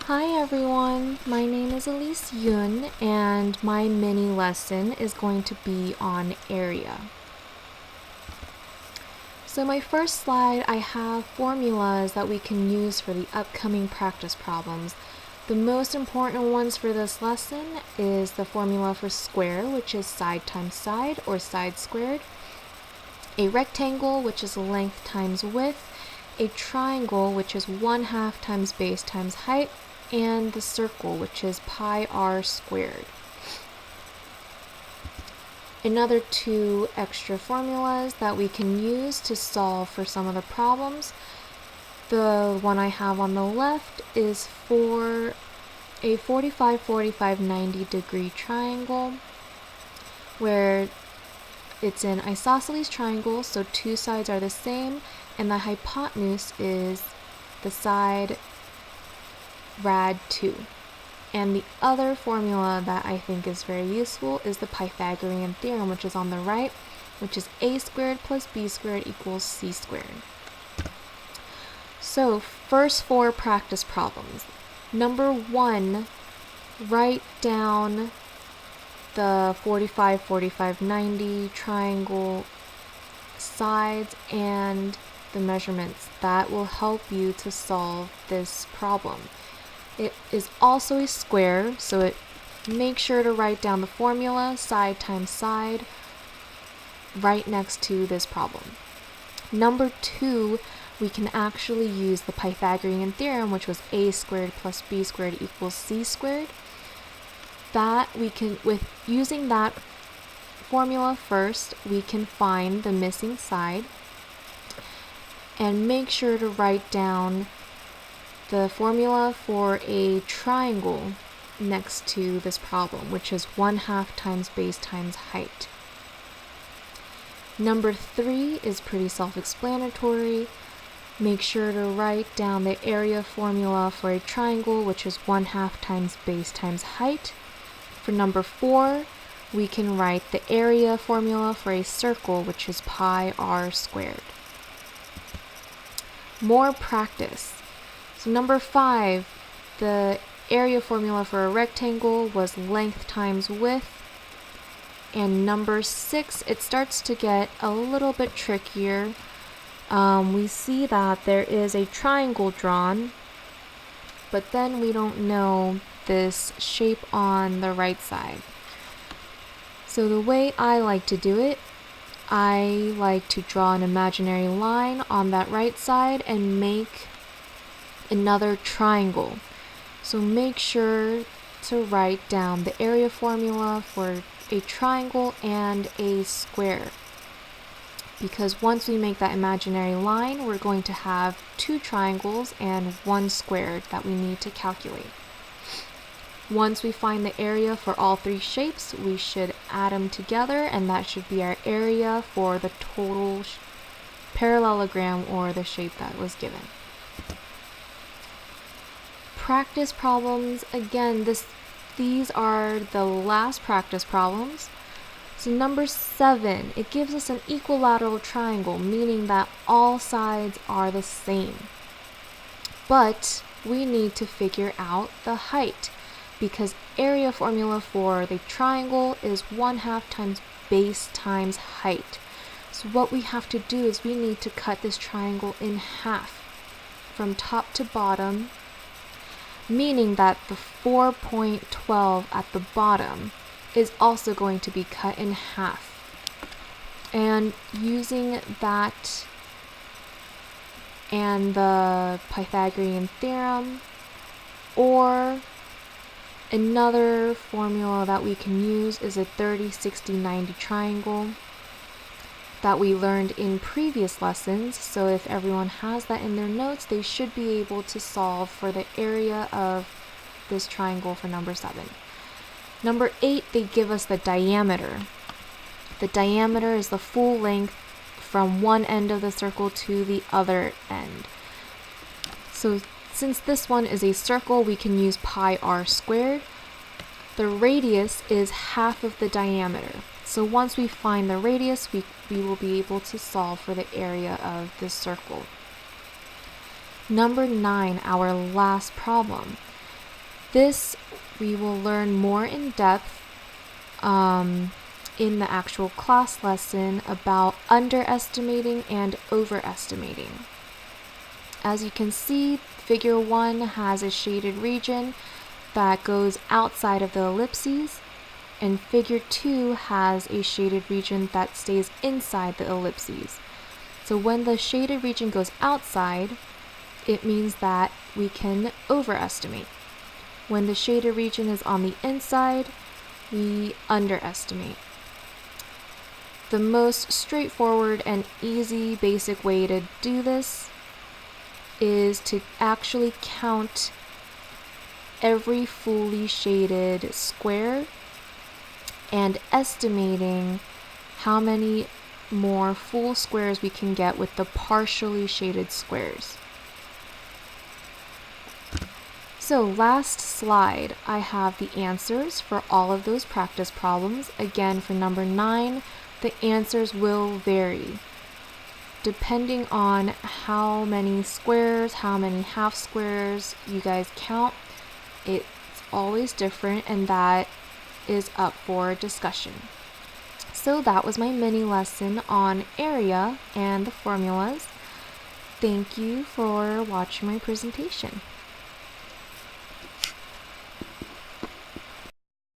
Hi everyone, my name is Elise Yun and my mini lesson is going to be on area. So my first slide, I have formulas that we can use for the upcoming practice problems. The most important ones for this lesson is the formula for square, which is side times side or side squared, a rectangle, which is length times width, a triangle, which is 1/2 times base times height, and the circle, which is pi r squared. Another two extra formulas that we can use to solve for some of the problems. The one I have on the left is for a 45, 45, 90 degree triangle where it's an isosceles triangle, so two sides are the same, and the hypotenuse is the side rad 2. And the other formula that I think is very useful is the Pythagorean theorem, which is on the right, which is a squared plus b squared equals c squared. So first four practice problems. Number 1, write down the 45, 45, 90 triangle sides and the measurements. That will help you to solve this problem. It is also a square, so make sure to write down the formula, side times side, right next to this problem. Number 2, we can actually use the Pythagorean theorem, which was a squared plus b squared equals c squared. That we can, with using that formula first, we can find the missing side, and make sure to write down the formula for a triangle next to this problem, which is 1/2 times base times height. Number 3 is pretty self-explanatory. Make sure to write down the area formula for a triangle, which is 1/2 times base times height. For number 4, we can write the area formula for a circle, which is pi r squared. More practice. So number 5, the area formula for a rectangle was length times width. And number 6, it starts to get a little bit trickier. We see that there is a triangle drawn, but then we don't know this shape on the right side. So the way I like to do it, I like to draw an imaginary line on that right side and make another triangle. So make sure to write down the area formula for a triangle and a square, because once we make that imaginary line, we're going to have 2 triangles and 1 square that we need to calculate. Once we find the area for all 3 shapes, we should add them together, and that should be our area for the total parallelogram or the shape that was given. Practice problems, again, these are the last practice problems. So number 7, it gives us an equilateral triangle, meaning that all sides are the same. But we need to figure out the height, because area formula for the triangle is 1/2 times base times height. So what we have to do is we need to cut this triangle in half from top to bottom, meaning that the 4.12 at the bottom is also going to be cut in half. And using that and the Pythagorean theorem, or another formula that we can use is a 30, 60, 90 triangle that we learned in previous lessons. So if everyone has that in their notes, they should be able to solve for the area of this triangle for number 7. Number 8, they give us the diameter. The diameter is the full length from one end of the circle to the other end. So since this one is a circle, we can use pi r squared. The radius is half of the diameter. So once we find the radius, we will be able to solve for the area of this circle. Number 9, our last problem. This we will learn more in depth in the actual class lesson about underestimating and overestimating. As you can see, figure 1 has a shaded region that goes outside of the ellipses, and figure 2 has a shaded region that stays inside the ellipses. So when the shaded region goes outside, it means that we can overestimate. When the shaded region is on the inside, we underestimate. The most straightforward and easy basic way to do this is to actually count every fully shaded square and estimating how many more full squares we can get with the partially shaded squares. So last slide, I have the answers for all of those practice problems. Again, for number 9, the answers will vary depending on how many squares, how many half squares you guys count. It's always different, and that is up for discussion. So that was my mini lesson on area and the formulas. Thank you for watching my presentation.